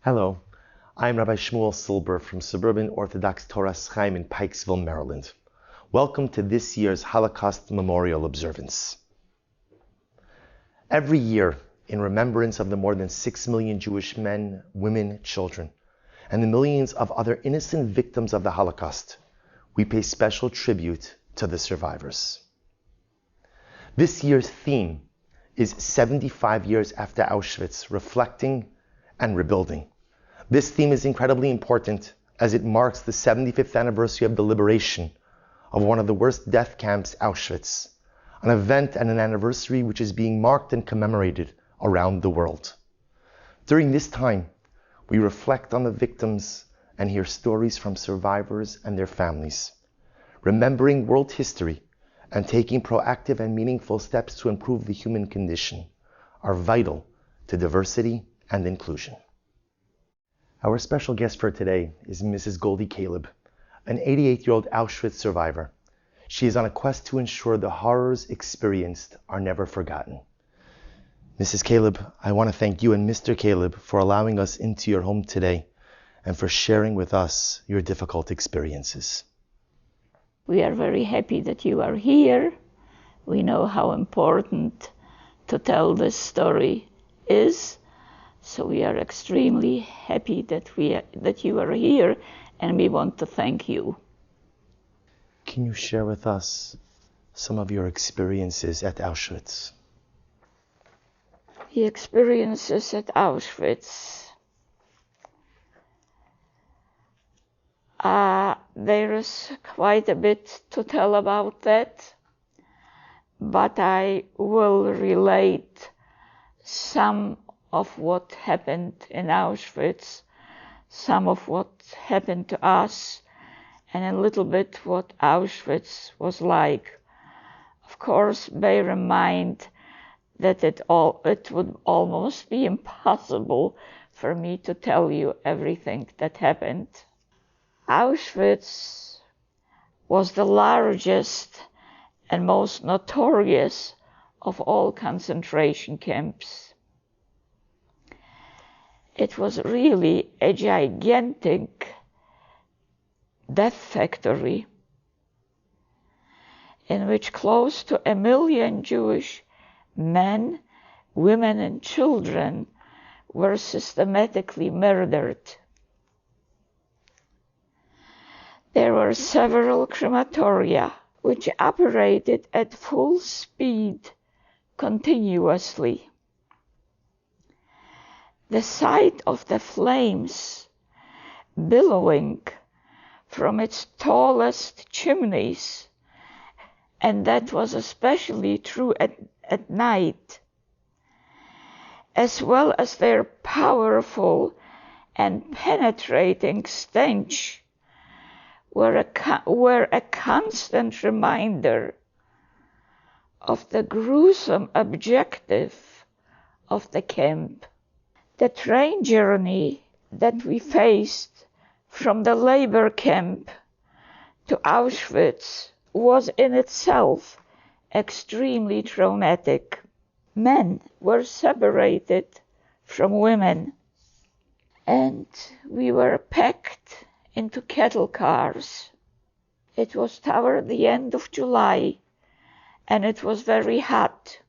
Hello, I'm Rabbi Shmuel Silber from suburban Orthodox Toras Chaim in Pikesville, Maryland. Welcome to this year's Holocaust Memorial Observance. Every year, in remembrance of the more than 6 million Jewish men, women, children, and the millions of other innocent victims of the Holocaust, we pay special tribute to the survivors. This year's theme is 75 years after Auschwitz, reflecting and rebuilding. This theme is incredibly important as it marks the 75th anniversary of the liberation of one of the worst death camps, Auschwitz, an event and an anniversary which is being marked and commemorated around the world. During this time, we reflect on the victims and hear stories from survivors and their families. Remembering world history and taking proactive and meaningful steps to improve the human condition are vital to diversity and inclusion. Our special guest for today is Mrs. Goldie Caleb, an 88-year-old Auschwitz survivor. She is on a quest to ensure the horrors experienced are never forgotten. Mrs. Caleb, I want to thank you and Mr. Caleb for allowing us into your home today and for sharing with us your difficult experiences. We are very happy that you are here. We know how important to tell this story is. So we are extremely happy that you are here, and we want to thank you. Can you share with us some of your experiences at Auschwitz? The experiences at Auschwitz. There is quite a bit to tell about that, but I will relate some of what happened in Auschwitz, some of what happened to us, and a little bit what Auschwitz was like. Of course, bear in mind that it would almost be impossible for me to tell you everything that happened. Auschwitz was the largest and most notorious of all concentration camps. It was really a gigantic death factory in which close to 1 million Jewish men, women, and children were systematically murdered. There were several crematoria which operated at full speed continuously. The sight of the flames billowing from its tallest chimneys, and that was especially true at night, as well as their powerful and penetrating stench, were a constant reminder of the gruesome objective of the camp. The train journey that we faced from the labor camp to Auschwitz was in itself extremely traumatic. Men were separated from women, and we were packed into cattle cars. It was toward the end of July, and it was very hot.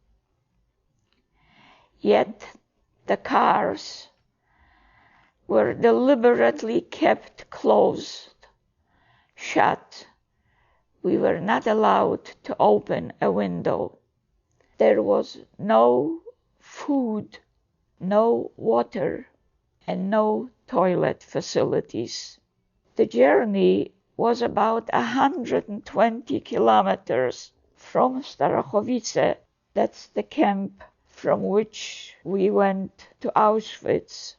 Yet the cars were deliberately kept closed, shut. We were not allowed to open a window. There was no food, no water, and no toilet facilities. The journey was about 120 kilometers from Starachowice, that's the camp from which we went to Auschwitz.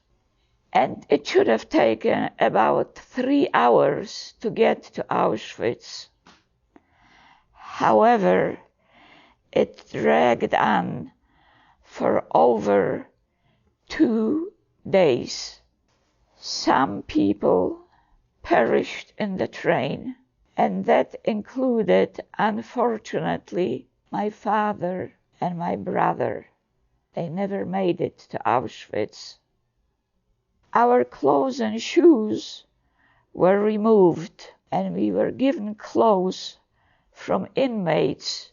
And it should have taken about 3 hours to get to Auschwitz. However, it dragged on for over 2 days. Some people perished in the train, and that included, unfortunately, my father and my brother. They never made it to Auschwitz. Our clothes and shoes were removed, and we were given clothes from inmates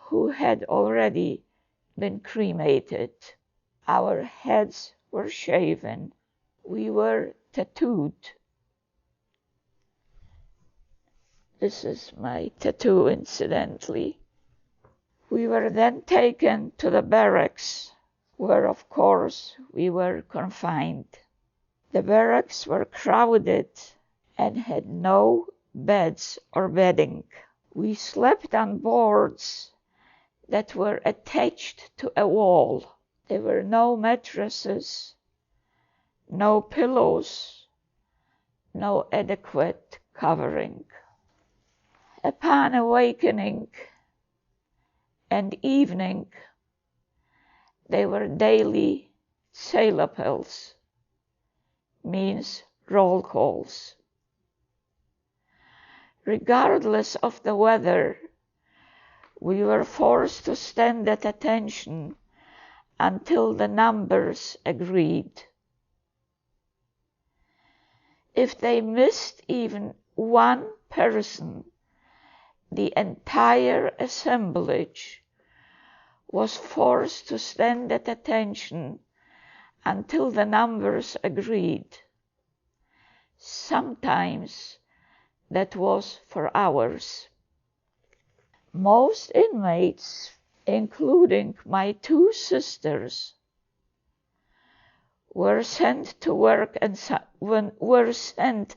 who had already been cremated. Our heads were shaven. We were tattooed. This is my tattoo, incidentally. We were then taken to the barracks, where, of course, we were confined. The barracks were crowded and had no beds or bedding. We slept on boards that were attached to a wall. There were no mattresses, no pillows, no adequate covering. Upon awakening and evening, they were daily sailapels, means roll calls. Regardless of the weather, we were forced to stand at attention until the numbers agreed. If they missed even one person, the entire assemblage was forced to stand at attention until the numbers agreed. Sometimes that was for hours. Most inmates, including my two sisters, were sent to work and were sent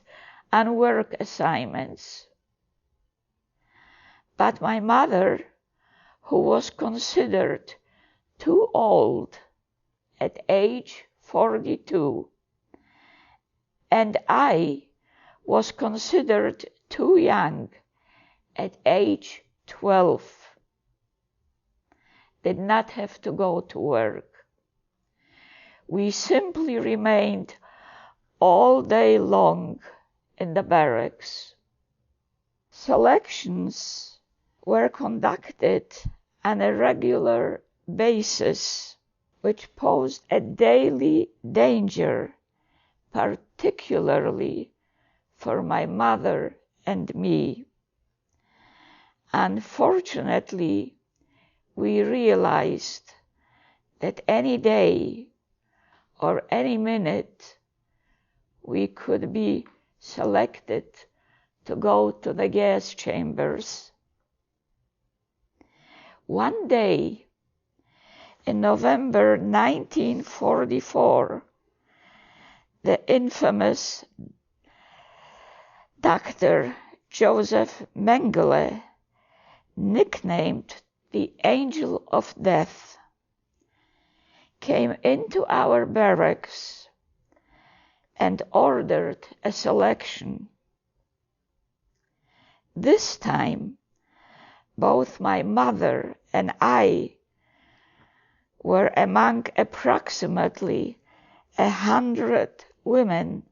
on work assignments. But my mother, who was considered too old at age 42, and I was considered too young at age 12, did not have to go to work. We simply remained all day long in the barracks. Selections were conducted on a regular basis, which posed a daily danger, particularly for my mother and me. Unfortunately, we realized that any day or any minute we could be selected to go to the gas chambers. One day, in November 1944, the infamous Dr. Joseph Mengele, nicknamed the Angel of Death, came into our barracks and ordered a selection. This time, both my mother and I were among approximately 100 women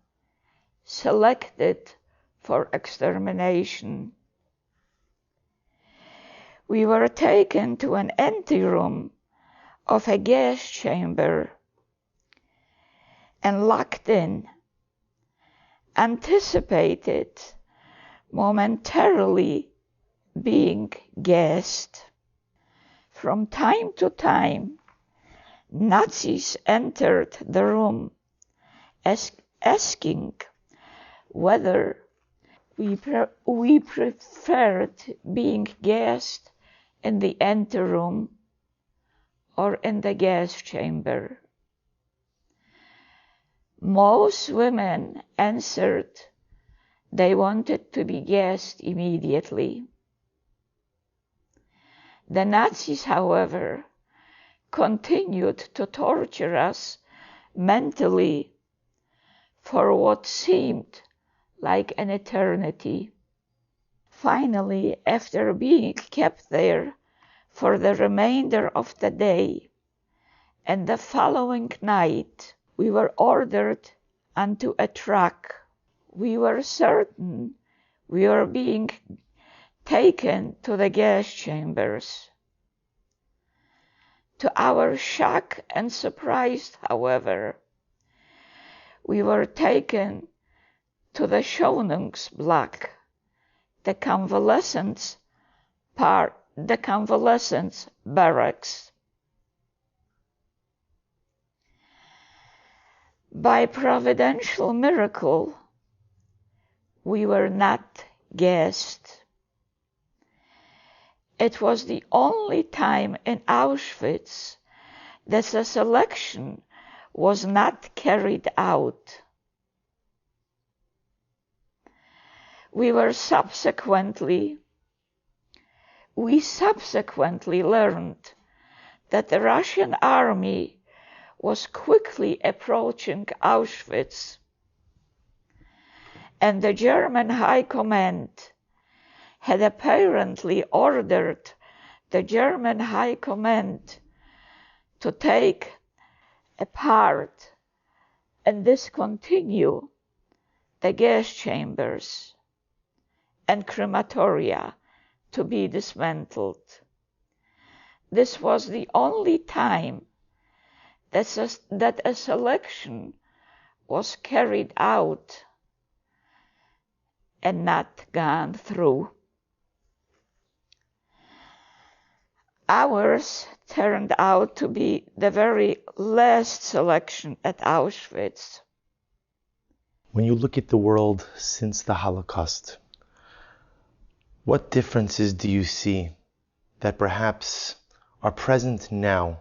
selected for extermination. We were taken to an anteroom of a gas chamber and locked in, anticipated momentarily being gassed. From time to time, Nazis entered the room asking whether we preferred being gassed in the anteroom or in the gas chamber. Most women answered they wanted to be gassed immediately. The Nazis, however, continued to torture us mentally for what seemed like an eternity. Finally, after being kept there for the remainder of the day and the following night, we were ordered onto a truck. We were certain we were being taken to the gas chambers. To our shock and surprise, however, we were taken to the Schonungsblock, the convalescents barracks. By providential miracle, we were not gassed. It was the only time in Auschwitz that the selection was not carried out. We subsequently learned that the Russian army was quickly approaching Auschwitz, and the German High Command had apparently ordered the German High Command to take apart and discontinue the gas chambers and crematoria to be dismantled. This was the only time that a selection was carried out and not gone through. Ours turned out to be the very last selection at Auschwitz. When you look at the world since the Holocaust, what differences do you see that perhaps are present now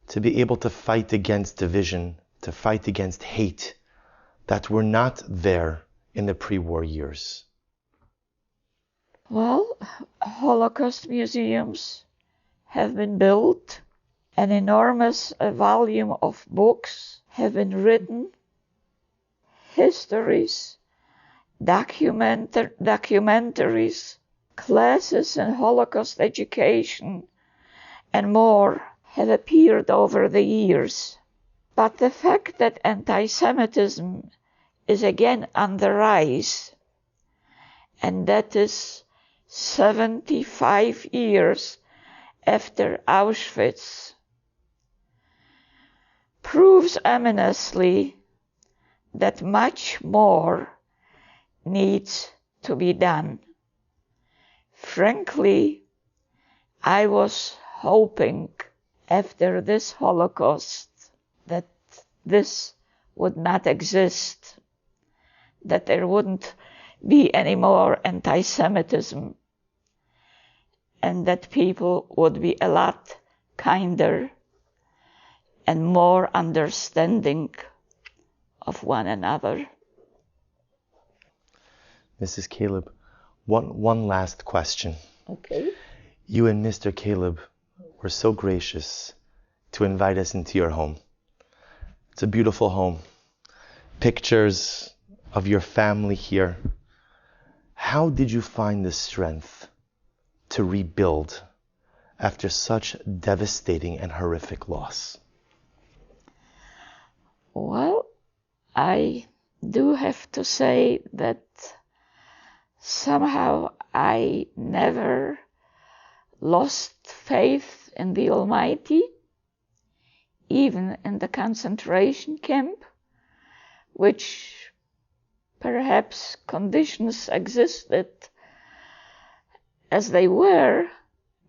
to be able to fight against division, to fight against hate, that were not there in the pre-war years? Well, Holocaust museums have been built, an enormous volume of books have been written, histories, documentaries, classes in Holocaust education, and more have appeared over the years. But the fact that anti-Semitism is again on the rise, and that is 75 years after Auschwitz, proves ominously that much more needs to be done. Frankly, I was hoping after this Holocaust that this would not exist, that there wouldn't be any more anti-Semitism, and that people would be a lot kinder and more understanding of one another. Mrs. Caleb, one last question. Okay. You and Mr. Caleb were so gracious to invite us into your home. It's a beautiful home. Pictures of your family here. How did you find the strength to rebuild after such devastating and horrific loss? Well, I do have to say that somehow I never lost faith in the Almighty, even in the concentration camp, which perhaps conditions existed as they were.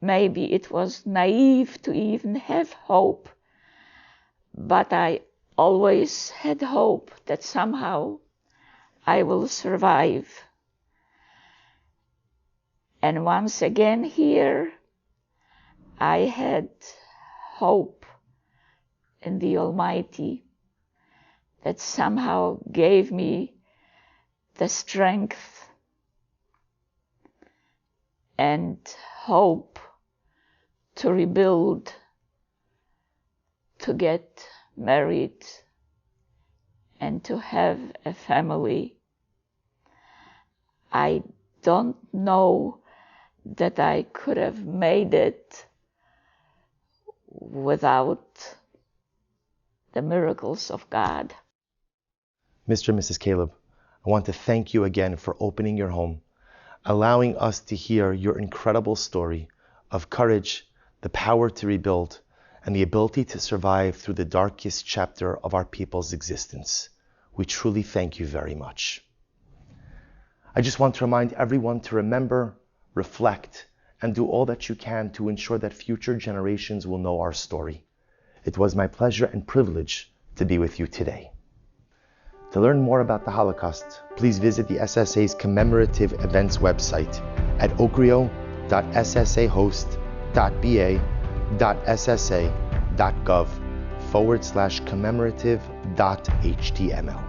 Maybe it was naive to even have hope, but I always had hope that somehow I will survive. And once again here, I had hope in the Almighty that somehow gave me the strength and hope to rebuild, to get married, and to have a family. I don't know that I could have made it without the miracles of God. Mr. and Mrs. Caleb, I want to thank you again for opening your home, allowing us to hear your incredible story of courage, the power to rebuild, and the ability to survive through the darkest chapter of our people's existence. We truly thank you very much. I just want to remind everyone to remember, reflect, and do all that you can to ensure that future generations will know our story. It was my pleasure and privilege to be with you today. To learn more about the Holocaust, please visit the SSA's commemorative events website at okrio.ssahost.ba.ssa.gov/commemorative.html.